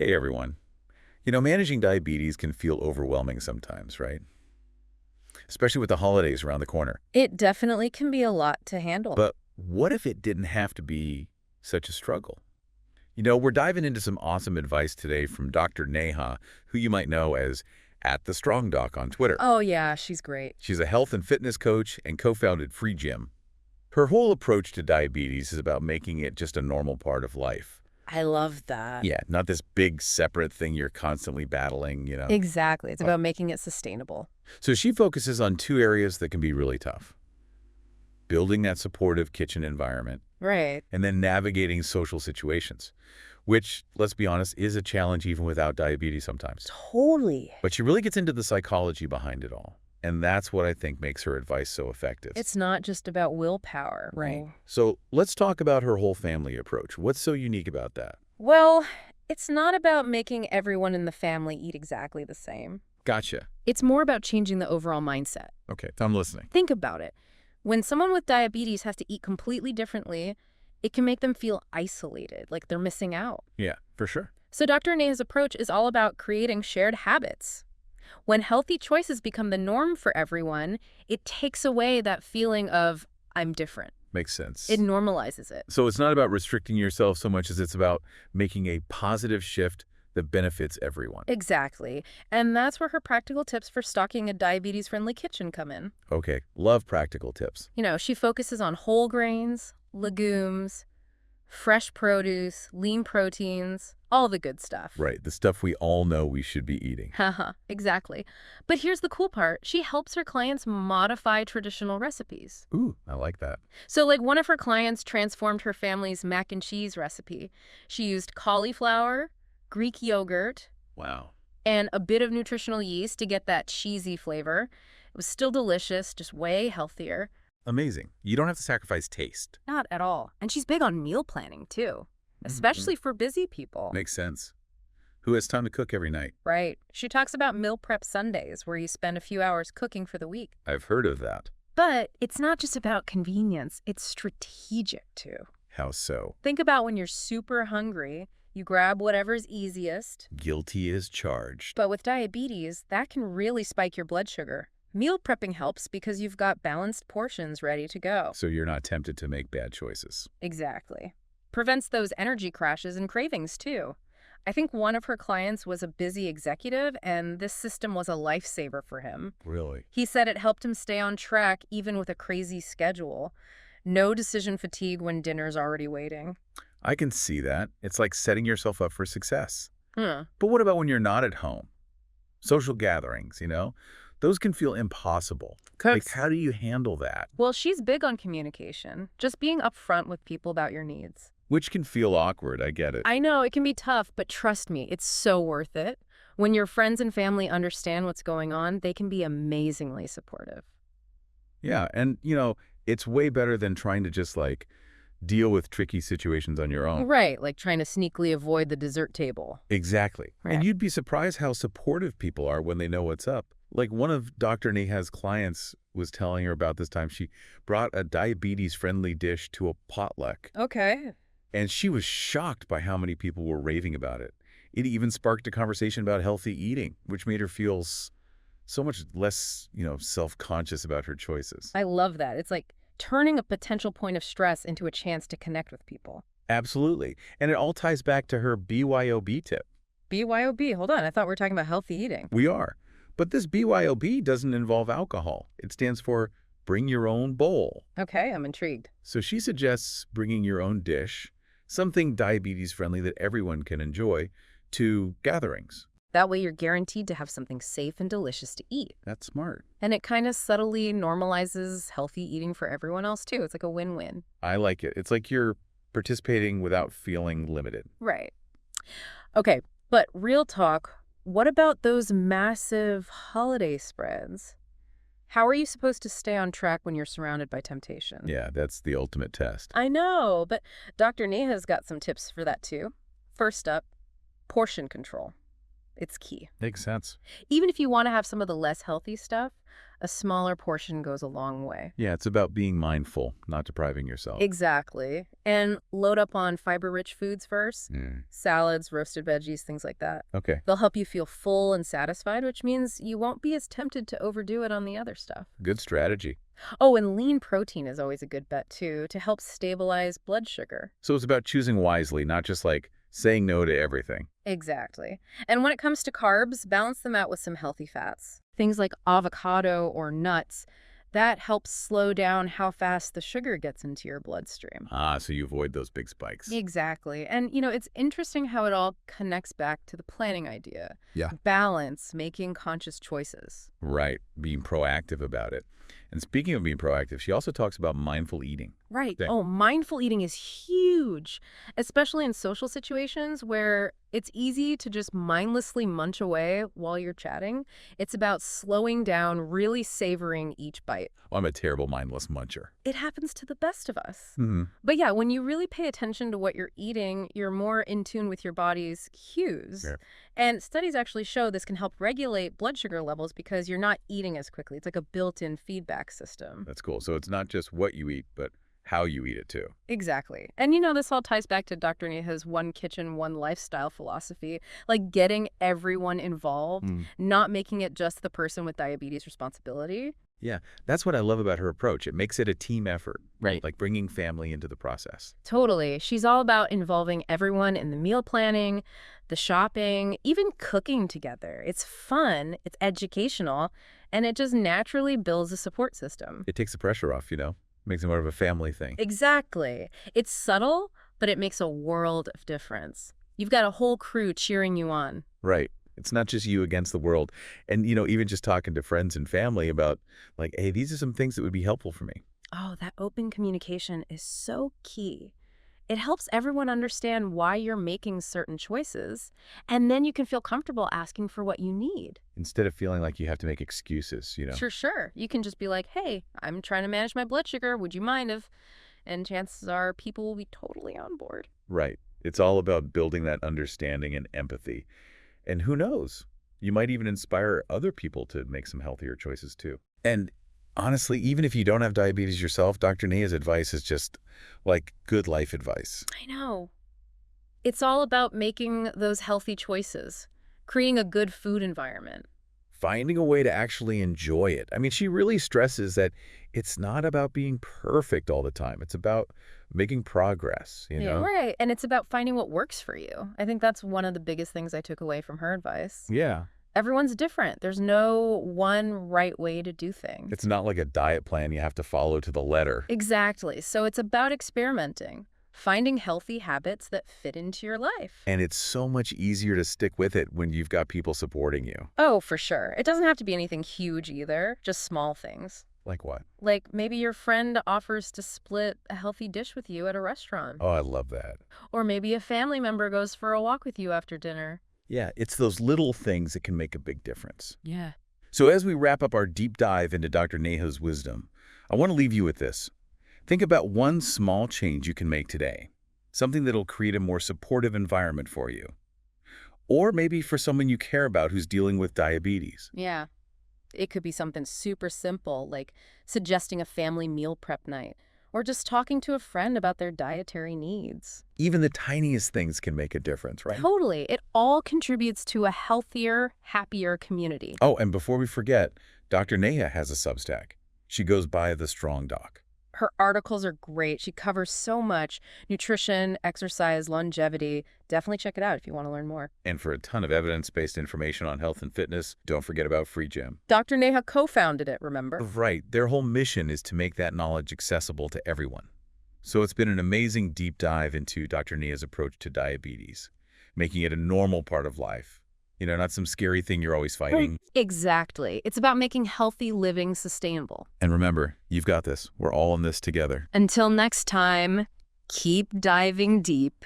Hey everyone. Managing diabetes can feel overwhelming sometimes, right? Especially with the holidays around the corner. It definitely can be a lot to handle. But what if it didn't have to be such a struggle? We're diving into some awesome advice today from Dr. Neha, who you might know as @TheStrongDoc on Twitter. Oh, yeah, she's great. She's a health and fitness coach and co-founded FreeGym. Her whole approach to diabetes is about making it just a normal part of life. I love that. Yeah, not this big separate thing you're constantly battling. Exactly. It's about making it sustainable. So she focuses on two areas that can be really tough. Building that supportive kitchen environment Right. and then navigating social situations, which, let's be honest, is a challenge even without diabetes sometimes. Totally. But she really gets into the psychology behind it all. And that's what I think makes her advice so effective. It's not just about willpower, right? So let's talk about her whole family approach. What's so unique about that? Well, it's not about making everyone in the family eat exactly the same. Gotcha. It's more about changing the overall mindset. Okay, I'm listening. Think about it. When someone with diabetes has to eat completely differently, it can make them feel isolated, like they're missing out. Yeah, for sure. So Dr. Neha's approach is all about creating shared habits. When healthy choices become the norm for everyone, it takes away that feeling of, I'm different. Makes sense. It normalizes it. So it's not about restricting yourself so much as it's about making a positive shift that benefits everyone. Exactly. And that's where her practical tips for stocking a diabetes-friendly kitchen come in. Okay, love practical tips. She focuses on whole grains, legumes, fresh produce, lean proteins, all the good stuff. Right, the stuff we all know we should be eating. Haha, exactly. But here's the cool part. She helps her clients modify traditional recipes. Ooh, I like that. So like one of her clients transformed her family's mac and cheese recipe. She used cauliflower, Greek yogurt, Wow. and a bit of nutritional yeast to get that cheesy flavor. It was still delicious, just way healthier. Amazing. You don't have to sacrifice taste. Not at all. And she's big on meal planning, too, especially for busy people. Makes sense. Who has time to cook every night? Right. She talks about meal prep Sundays, where you spend a few hours cooking for the week. I've heard of that. But it's not just about convenience. It's strategic, too. How so? Think about when you're super hungry, you grab whatever's easiest. Guilty as charged. But with diabetes, that can really spike your blood sugar. Meal prepping helps because you've got balanced portions ready to go. So you're not tempted to make bad choices. Exactly. Prevents those energy crashes and cravings, too. I think one of her clients was a busy executive, and this system was a lifesaver for him. Really? He said it helped him stay on track even with a crazy schedule. No decision fatigue when dinner's already waiting. I can see that. It's like setting yourself up for success. Hmm. But what about when you're not at home? Social gatherings. Those can feel impossible. Like, how do you handle that? Well, she's big on communication, just being upfront with people about your needs. Which can feel awkward, I get it. I know, it can be tough, but trust me, it's so worth it. When your friends and family understand what's going on, they can be amazingly supportive. Yeah, and, it's way better than trying to just, deal with tricky situations on your own. Right, like trying to sneakily avoid the dessert table. Exactly. Right. And you'd be surprised how supportive people are when they know what's up. Like one of Dr. Neha's clients was telling her about this time she brought a diabetes-friendly dish to a potluck. Okay. And she was shocked by how many people were raving about it. It even sparked a conversation about healthy eating, which made her feel so much less, self-conscious about her choices. I love that. It's like turning a potential point of stress into a chance to connect with people. Absolutely. And it all ties back to her BYOB tip. BYOB, hold on. I thought we were talking about healthy eating. We are. But this BYOB doesn't involve alcohol. It stands for bring your own bowl. Okay, I'm intrigued. So she suggests bringing your own dish, something diabetes-friendly that everyone can enjoy, to gatherings. That way you're guaranteed to have something safe and delicious to eat. That's smart. And it kind of subtly normalizes healthy eating for everyone else, too. It's like a win-win. I like it. It's like you're participating without feeling limited. Right. Okay, but real talk, what about those massive holiday spreads? How are you supposed to stay on track when you're surrounded by temptation? Yeah, that's the ultimate test. I know, but Dr. Neha's got some tips for that, too. First up, portion control. It's key. Makes sense. Even if you want to have some of the less healthy stuff, a smaller portion goes a long way. Yeah, it's about being mindful, not depriving yourself. Exactly. And load up on fiber-rich foods first. Mm. Salads, roasted veggies, things like that. Okay, They'll help you feel full and satisfied, which means you won't be as tempted to overdo it on the other stuff. good strategy. Oh, and lean protein is always a good bet, too, to help stabilize blood sugar. So it's about choosing wisely, not just like saying no to everything. Exactly. And when it comes to carbs, balance them out with some healthy fats. Things like avocado or nuts, that helps slow down how fast the sugar gets into your bloodstream. Ah, so you avoid those big spikes. Exactly. And, it's interesting how it all connects back to the planning idea. Yeah. Balance, making conscious choices. Right, being proactive about it. And speaking of being proactive, she also talks about mindful eating. Right. Okay. Oh, mindful eating is huge, especially in social situations where it's easy to just mindlessly munch away while you're chatting. It's about slowing down, really savoring each bite. Well, I'm a terrible mindless muncher. It happens to the best of us. Mm-hmm. But yeah, when you really pay attention to what you're eating, you're more in tune with your body's cues. Yeah. And studies actually show this can help regulate blood sugar levels because you're not eating as quickly. It's like a built-in feedback system. That's cool. So it's not just what you eat, but how you eat it too. Exactly. And this all ties back to Dr. Neha's one kitchen, one lifestyle philosophy, like getting everyone involved, not making it just the person with diabetes responsibility. Yeah, that's what I love about her approach. It makes it a team effort. Right. Like bringing family into the process. Totally. She's all about involving everyone in the meal planning, the shopping, even cooking together. It's fun, it's educational, and it just naturally builds a support system. It takes the pressure off, Makes it more of a family thing. Exactly. It's subtle, but it makes a world of difference. You've got a whole crew cheering you on. Right. It's not just you against the world. And, even just talking to friends and family about, like, hey, these are some things that would be helpful for me. Oh, that open communication is so key. It helps everyone understand why you're making certain choices, and then you can feel comfortable asking for what you need. Instead of feeling like you have to make excuses, Sure. You can just be like, hey, I'm trying to manage my blood sugar. Would you mind if... And chances are people will be totally on board. Right. It's all about building that understanding and empathy. And who knows? You might even inspire other people to make some healthier choices too. And honestly, even if you don't have diabetes yourself, Dr. Neha's advice is just like good life advice. I know. It's all about making those healthy choices, creating a good food environment. Finding a way to actually enjoy it. I mean, she really stresses that it's not about being perfect all the time. It's about making progress, Yeah, right. And it's about finding what works for you. I think that's one of the biggest things I took away from her advice. Yeah. Everyone's different. There's no one right way to do things. It's not like a diet plan you have to follow to the letter. Exactly. So it's about experimenting, finding healthy habits that fit into your life. And it's so much easier to stick with it when you've got people supporting you. Oh, for sure. It doesn't have to be anything huge either, just small things. Like what? Like maybe your friend offers to split a healthy dish with you at a restaurant. Oh, I love that. Or maybe a family member goes for a walk with you after dinner. Yeah, it's those little things that can make a big difference. Yeah. So as we wrap up our deep dive into Dr. Neha's wisdom, I want to leave you with this. Think about one small change you can make today, something that'll create a more supportive environment for you. Or maybe for someone you care about who's dealing with diabetes. Yeah. It could be something super simple, like suggesting a family meal prep night, or just talking to a friend about their dietary needs. Even the tiniest things can make a difference, right? Totally. It all contributes to a healthier, happier community. Oh, and before we forget, Dr. Neha has a Substack. She goes by The Strong Doc. Her articles are great. She covers so much: nutrition, exercise, longevity. Definitely check it out if you want to learn more. And for a ton of evidence-based information on health and fitness, don't forget about FreeGym. Dr. Neha co-founded it, remember? Right. Their whole mission is to make that knowledge accessible to everyone. So it's been an amazing deep dive into Dr. Neha's approach to diabetes, making it a normal part of life. Not some scary thing you're always fighting. Exactly. It's about making healthy living sustainable. And remember, you've got this. We're all in this together. Until next time, keep diving deep.